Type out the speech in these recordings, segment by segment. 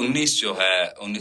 19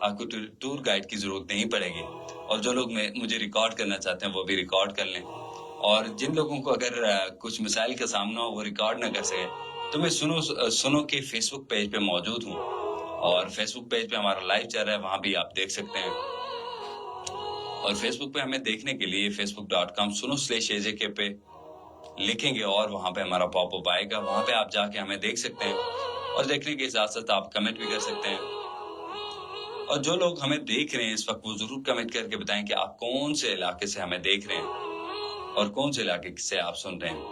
آپ کو tour guide کی ضرورت نہیں پڑے گی. اور جو لوگ مجھے ریکارڈ کرنا چاہتے ہیں وہ بھی ریکارڈ کر لیں. اور جن لوگوں کو اگر کچھ مسائل کا سامنا ہو وہ ریکارڈ نہ کر سکے تو میں سنو کے فیس بک پیج پہ موجود ہوں. اور فیس بک پیج پہ ہمارا لائیو چل رہا ہے, وہاں بھی آپ دیکھ سکتے ہیں. اور فیس بک پہ ہمیں دیکھنے کے لیے facebook.com suno/AJK پہ لکھیں گے اور وہاں پہ ہمارا پاپ اپ آئے گا. وہاں پہ آپ جا کے ہمیں دیکھ سکتے ہیں اور دیکھنے کے ساتھ ساتھ آپ کمنٹ بھی کر سکتے ہیں. اور جو لوگ ہمیں دیکھ رہے ہیں اس وقت وہ ضرور کمنٹ کر کے بتائیں کہ آپ کون سے علاقے سے ہمیں دیکھ رہے ہیں اور کون سے علاقے سے آپ سن رہے ہیں.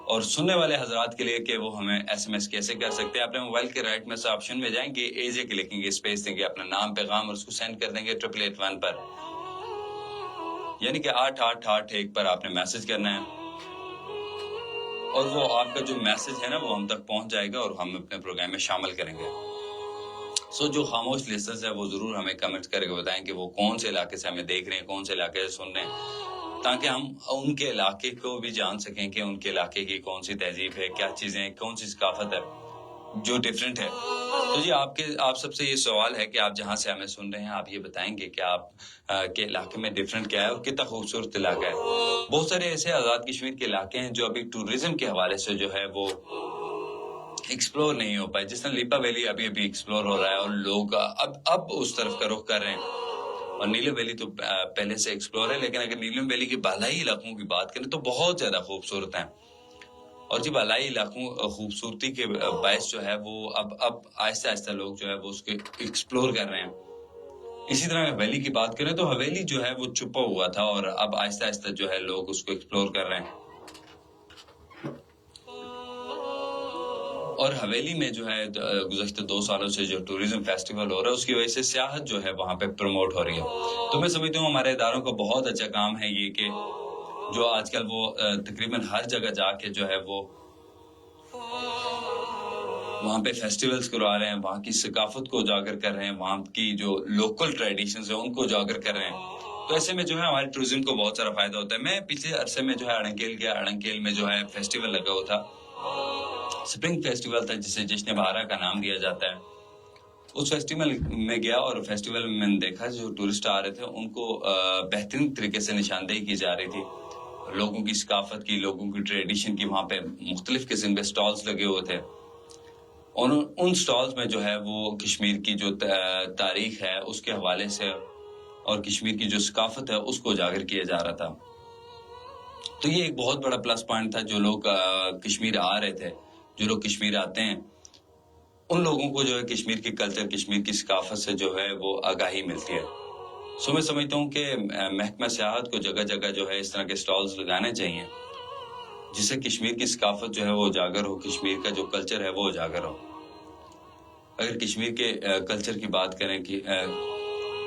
اور سننے والے حضرات کے لیے کہ وہ ہمیں SMS کیسے کر سکتے ہیں, اپنے موبائل کے رائٹ میں سے آپشن میں جائیں گے, AJ کے لکھیں گے, اسپیس دیں گے, اپنا نام پیغام اور اس کو سینڈ کر دیں گے 8881 پر, یعنی کہ 8881 پر آپ نے میسج کرنا ہے. اور وہ آپ کا جو میسج ہے نا وہ ہم تک پہنچ جائے گا اور ہم اپنے پروگرام میں شامل کریں گے. جو خاموش لسنرز ہیں وہ ضرور ہمیں کمنٹ کر کے بتائیں کہ وہ کون سے علاقے سے ہمیں دیکھ رہے ہیں, کون سے علاقے سے سن رہے ہیں, تاکہ ہم ان کے علاقے کو بھی جان سکیں کہ ان کے علاقے کی کون سی تہذیب ہے, کیا چیزیں ہیں, کون سی ثقافت ہے جو ڈیفرنٹ ہے. تو جی آپ سب سے یہ سوال ہے کہ آپ جہاں سے ہمیں سن رہے ہیں آپ یہ بتائیں گے کہ آپ کے علاقے میں ڈیفرنٹ کیا ہے اور کتنا خوبصورت علاقہ ہے. بہت سارے ایسے آزاد کشمیر کے علاقے ہیں جو ابھی ٹوریزم کے حوالے سے جو ہے وہ ایکسپلور نہیں ہو پائے. جس طرح لیپا ویلی ابھی ایکسپلور ہو رہا ہے اور لوگ اب اس طرف کا رخ کر رہے ہیں. اور نیلم ویلی تو پہلے سے ایکسپلور ہے, لیکن اگر نیلم ویلی کے بالائی علاقوں کی بات کریں تو بہت زیادہ خوبصورت ہیں. اور جی بالائی علاقوں خوبصورتی کے باعث جو ہے وہ اب آہستہ آہستہ لوگ جو ہے وہ اس کو ایکسپلور کر رہے ہیں. اسی طرح حویلی کی بات کریں تو حویلی جو ہے وہ چھپا ہوا تھا اور اب آہستہ آہستہ جو ہے لوگ اس کو ایکسپلور کر رہے ہیں. اور حویلی میں جو ہے گزشتہ 2 سالوں سے جو ٹوریزم فیسٹیول ہو رہا ہے اس کی وجہ سے سیاحت جو ہے وہاں پہ پروموٹ ہو رہی ہے. تو میں سمجھتا ہوں ہمارے اداروں کا بہت اچھا کام ہے یہ کہ جو آج کل وہ تقریباً ہر جگہ جا کے جو ہے وہ وہاں پہ فیسٹیولز کروا رہے ہیں, وہاں کی ثقافت کو اجاگر کر رہے ہیں, وہاں کی جو لوکل ٹریڈیشنز ہیں ان کو اجاگر کر رہے ہیں. تو ایسے میں جو ہے ہمارے ٹورزم کو بہت سارا فائدہ ہوتا ہے. میں پچھلے عرصے میں جو ہے اڑنکیل گیا, اڑنکیل میں جو ہے فیسٹیول لگا ہوا تھا, سپرنگ فیسٹیول تھا جسے جشن بہارا کا نام دیا جاتا ہے. اس فیسٹیول میں گیا اور فیسٹیول میں نے دیکھا جو ٹورسٹ آ رہے تھے ان کو بہترین طریقے سے نشاندہی کی جا رہی تھی, لوگوں کی ثقافت کی, لوگوں کی ٹریڈیشن کی. وہاں پہ مختلف قسم کے سٹالز لگے ہوئے تھے اور ان سٹالز میں جو ہے وہ کشمیر کی جو تاریخ ہے اس کے حوالے سے اور کشمیر کی جو ثقافت ہے اس کو اجاگر کیا جا رہا تھا. تو یہ ایک بہت بڑا پلس پوائنٹ تھا. جو لوگ کشمیر آ رہے تھے, جو لوگ کشمیر آتے ہیں, ان لوگوں کو جو ہے کشمیر کی کلچر, کشمیر کی ثقافت سے جو ہے وہ آگاہی ملتی ہے. میں سمجھتا ہوں کہ محکمہ سیاحت کو جگہ جگہ جو ہے اس طرح کے سٹالز لگانے چاہیے جس سے کشمیر کی ثقافت جو ہے وہ اجاگر ہو, کشمیر کا جو کلچر ہے وہ اجاگر ہو. اگر کشمیر کے کلچر کی بات کریں کہ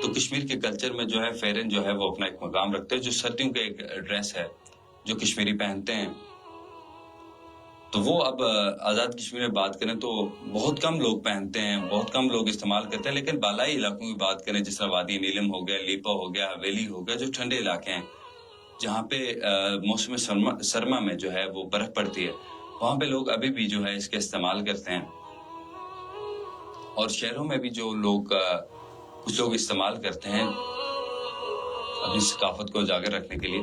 تو کشمیر کے کلچر میں جو ہے فیرن جو ہے وہ اپنا ایک مقام رکھتے ہیں, جو سردیوں کا ایک ڈریس ہے جو کشمیری پہنتے ہیں. تو وہ اب آزاد کشمیر میں بات کریں تو بہت کم لوگ پہنتے ہیں, بہت کم لوگ استعمال کرتے ہیں. لیکن بالائی علاقوں کی بات کریں جس طرح وادی نیلم ہو گیا, لیپا ہو گیا, حویلی ہو گیا, جو ٹھنڈے علاقے ہیں جہاں پہ موسم سرما میں جو ہے وہ برف پڑتی ہے, وہاں پہ لوگ ابھی بھی جو ہے اس کے استعمال کرتے ہیں. اور شہروں میں بھی جو لوگ کچھ لوگ استعمال کرتے ہیں اپنی ثقافت کو اجاگر رکھنے کے لیے.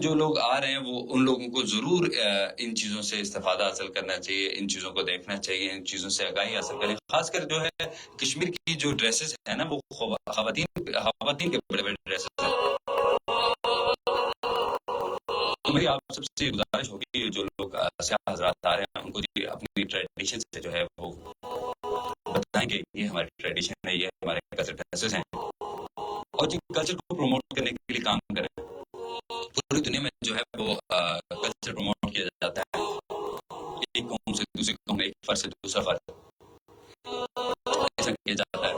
جو لوگ آ رہے ہیں وہ ان لوگوں کو ضرور ان چیزوں سے استفادہ حاصل کرنا چاہیے, ان چیزوں کو دیکھنا چاہیے, ان چیزوں سے آگاہی حاصل کریں. خاص کر جو ہے کشمیر کی جو ڈریسز ہیں نا وہ خواتین کے بڑے بڑے ڈریسز ہیں. تو میری آپ سب سے گزارش ہوگی جو لوگ سیاح حضرات آ رہے ہیں ان کو اپنی ٹریڈیشن سے جو ہے وہ بتائیں کہ یہ ہماری ٹریڈیشن ہے, یہ ہمارے کلچر ڈریسز ہیں, اور جو کلچر کو پروموٹ کرنے کے لیے کام کریں. پوری دنیا میں جو ہے وہ کلچر پروموٹ کیا جاتا ہے, ایک قوم سے دوسری قوم, ایک فرد سے دوسرا فرد, ایسا کیا جاتا ہے.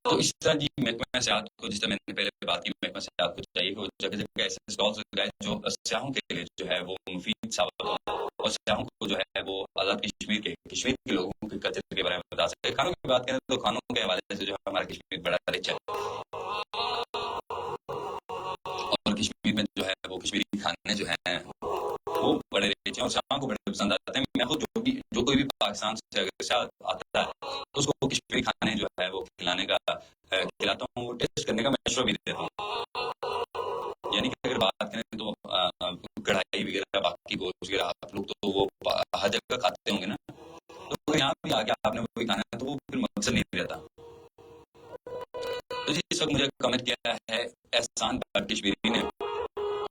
تو اس طرح جی محکمہ سیاحت کو, جس طرح میں نے پہلے بات کی, محکمہ سیاحت کو چاہیے کہ وہ جگہ جگہ ایسے اسٹالز لگائے جو سیاحوں کے لیے جو ہے وہ مفید ثابت ہو, اور سیاحوں کو جو ہے وہ آزاد کشمیر کے لوگوں کے کلچر کے بارے میں بتا سکے. کھانوں کی بات کریں تو کھانوں کے حوالے سے جو ہے ہمارا کشمیر بڑا رچ ہے, اور کشمیر میں جو ہے وہ کشمیری کھانے جو ہیں وہ بڑے رچ ہیں اور سیاحوں کو بڑے پسند آتے ہیں. میں خود جو کوئی بھی پاکستان سے اگر سیاح آتا ہے اس کو کشمیری کھانے جو ہے وہ کھلانے کا کھلاتا ہوں، وہ ٹیسٹ کرنے کا مشورہ بھی دیتا ہوں. یعنی کہ اگر بات کریں تو کڑھائی وغیرہ باقی گوشت وغیرہ آپ لوگ تو وہ ہر جگہ کھاتے ہوں گے نا، تو یہاں بھی آ کے آپ نے وہی کھانا ہے تو وہ پھر مقصد نہیں رہتا. تو جی اس وقت مجھے کمنٹ کیا ہے احسان بٹ کشمیری نے،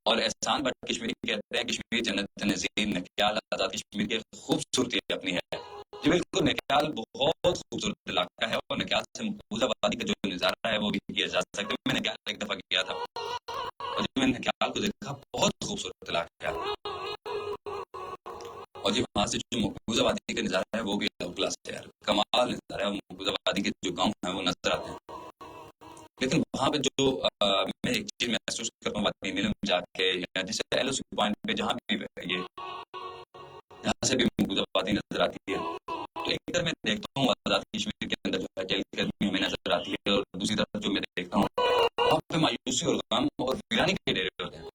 اور احسان بٹ کشمیری کہتے ہیں کشمیری جنت نظیر نکیال آزاد کشمیر کی خوبصورتی اپنی ہے. جی بالکل، نکیال بہت خوبصورت علاقہ ہے، اور نکیال سے مقبوضہ وادی کا جو نظارہ ہے وہ بھی کیا جا سکتا ہے. میں نکیال ایک دفعہ گیا تھا اور جب میں نکیال کو دیکھا بہت خوبصورت علاقہ ہے، اور جی وہاں سے جو مقبوضہ وادی کا نظارہ ہے وہ بھی الگ کلاس ہے یار، کمال نظارہ ہے. مقبوضہ وادی کے جو گاؤں ہیں وہ نظر آتے ہیں، لیکن وہاں پہ جو میں ایک چیز محسوس کرتا ہوں وادی میں جا کے، جیسے ایل او سی پوائنٹ پہ جہاں بھی یہ یہاں سے بھی مقبوضہ وادی نظر آتی ہے، تو ایک طرف میں دیکھتا ہوں آزاد کشمیر کے اندر جو ہے جل گرمی ہمیں نظر آتی ہے، اور دوسری طرف جو میں دیکھتا ہوں وہاں پہ مایوسی اور غم اور ویرانی کے ڈیرے ہوتے ہیں.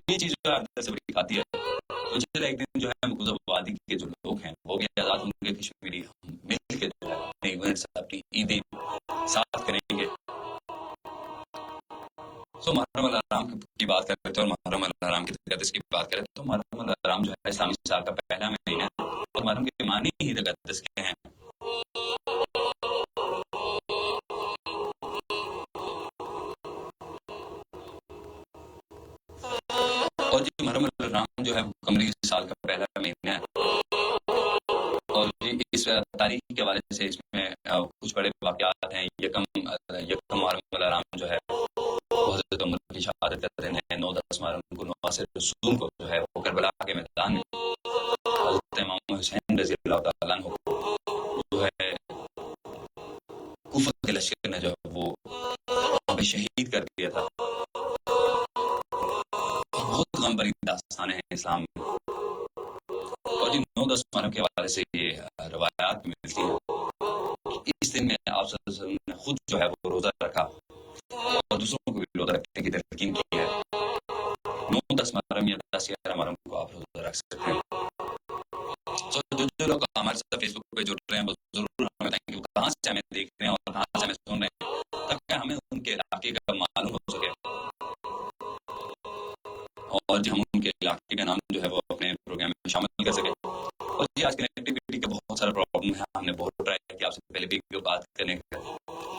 یہ چیز جو ہے اندر سے بڑی کھاتی ہے. تو چلے ایک دن جو ہے مقبوضہ وادی کے جو لوگ ہیں وہ بھی آزاد ہوں گے کشمیری، ہم مل کے جو ہے اپنے ایونٹس اپنی عیدیں ساتھ کریں گے. سو محرم الحرام کی بات کر رہے تھے، اور محرم الحرام کی تقدس کی بات کریں تو محرم الحرام جو ہے اسلامی سال کا پہلا مہینہ ہے، اور محرم کے معنی ہی تقدس کے ہیں. اور جی محرم الحرام جو ہے قمری سال کا پہلا مہینہ ہے، اور جی اس تاریخ کے حوالے سے اس میں کچھ بڑے واقعات ہیں. یکم محرم الحرام جو ہے وہ حضرت عمر کی شہادت کا دن ہے. 9-10 محرم کو نواز رسول کو جو ہے وہ کربلا کے میدان میں حضرت امام حسین رضی اللہ تعالیٰ عنہ کو جو ہے کوفہ کے لشکر نے جو ہے وہ وہاں پہ شہید کر دیا تھا. بہت غم بھری داستانیں ہیں اسلام میں، اور جی 9-10 محرم کے حوالے سے یہ روایات ملتی ہیں. اس دن میں آپ صلی اللہ علیہ وسلم نے خود جو ہے وہ روزہ رکھا، اور دوسروں کو بھی روزہ رکھنے کی تلقین کی ہے. 9-10 محرم یا 10-11 محرم کو آپ روزہ رکھ سکتے ہیں. جو لوگ ہمارے ساتھ فیس بک پہ جڑ رہے ہیں وہ ضرور ہمیں بتائیں کہ وہ کہاں سے ہمیں دیکھ رہے ہیں اور کہاں سے ہمیں سن رہے ہیں، تاکہ ہمیں ان کے علاقے کا معلوم ہو سکے، اور جی ہم ان کے علاقے کا نام جو ہے وہ اپنے پروگرام میں شامل کر سکیں. اور جی آج کنیکٹیوٹی کا بہت سارا پرابلم ہے، ہم نے بہت ٹرائی کیا آپ سے پہلے بھی بات کرنے کا،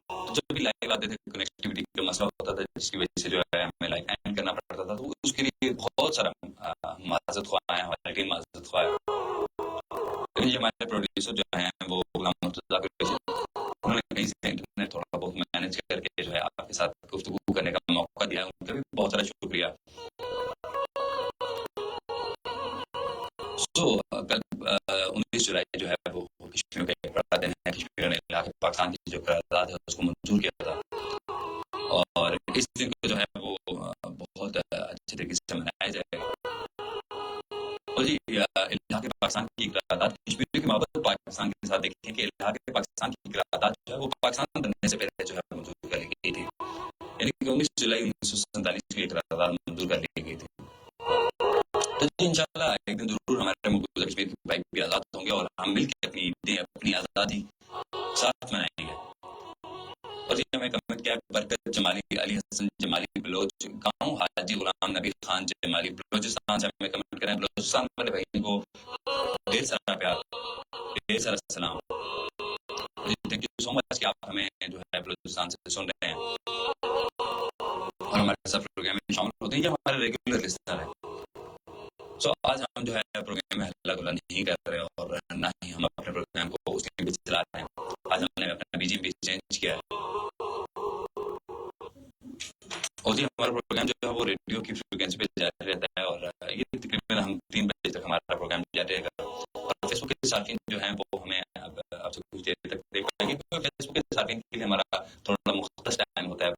تو جب بھی لائیو آتے تھے کنیکٹیوٹی کا مسئلہ ہوتا تھا جس کی وجہ سے جو ہے ہمیں لائیو اینڈ کرنا پڑتا تھا، تو اس کے لیے بہت سارا معذرت خواہ ہیں، ہماری ٹیم معذرت خواہ ہے. لیکن یہ ہمارے پروڈیوسر جو ہیں وہ غلام مرتضیٰ قریشی، انہوں نے کہیں سے انٹرنیٹ تھوڑا بہت مینیج کر کے جو ہے آپ کے ساتھ گفتگو کرنے کا موقع دیا، ان کا بھی بہت سارا شکریہ. کل 19 جولائی جو ہے وہ کشمیر کا ایک بڑا دن ہے. کشمیر نے علاقے پاکستان کی جو قرارداد ہے اس کو منظور کیا تھا، اور اس دن کو جو ہے وہ بہت اچھے طریقے سے منایا جائے گا. اور جی علاقے پاکستان کی قرارداد کشمیر کی محبت پاکستان کے ساتھ دیکھیں کہ علاقے پاکستان کی قرارداد جو ہے وہ پاکستان بننے سے پہلے جو ہے منظور کر لی گئی تھی، یعنی کہ 19 جولائی 1947 کی قرارداد منظور کر لی گئی تھی. تو جی انشاءاللہ ایک دن ضرور ہمارے مقبوضہ کشمیر کے بھائی بھی آزاد ہوں گے، اور ہم مل کے اپنی عیدیں اپنی آزادی ساتھ منائیں گے. اور جی ہمیں کمنٹ کیا برکت جمالی علی حسن جمالی بلوچ گاؤں حاجی غلام نبی خان جمالی بلوچستان سے ہمیں کمنٹ کریں. بلوچستان والے بھائی کو ڈھیر سارا پیار، ڈھیر سارا سلام. تھینک یو سو مچ کہ آپ ہمیں جو ہے بلوچستان سے سن رہے ہیں اور ہمارے ساتھ پروگرام میں شامل ہوتے ہیں. یہ ہمارے ریگولر لسنر ہے. سو آج ہم جو ہے پروگرام میں ہلّا گلا نہیں کر رہے، اور نہ ہی ہم اپنے پروگرام کو اس کے پیچھے چلا رہے ہیں. آج ہم نے اپنا بی جی بھی چینج کیا ہے، اور جی ہمارا پروگرام جو ہے وہ ریڈیو کی فریکوینسی پہ جاری رہتا ہے، اور یہ تقریباً ہم 3 بجے تک ہمارا پروگرام جاری رہے گا. اور فیس بک کے صارفین جو ہیں وہ ہمیں اب آپ سے کچھ دیر تک دیکھ پائیں گے، کیونکہ فیس بک کے صارفین کے لیے ہمارا تھوڑا مختص ٹائم ہوتا ہے،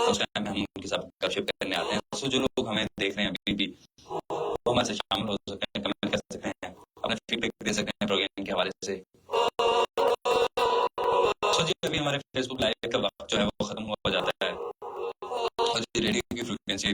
اس ٹائم میں ہم ان کے ساتھ گپ شپ کرنے آتے ہیں. سو جو لوگ ہمیں دیکھ رہے ہیں ابھی بھی وہ ہمارے سے شامل ہو سکتے ہیں، کمنٹ کر سکتے ہیں، اپنا فیڈ بیک دے سکتے ہیں پروگرام کے حوالے سے. سو جی ابھی ہمارے فیس بک لائیو کا وقت جو ہے وہ ختم ہو جاتا ہے، اور جی ریڈیو کی فریکوینسی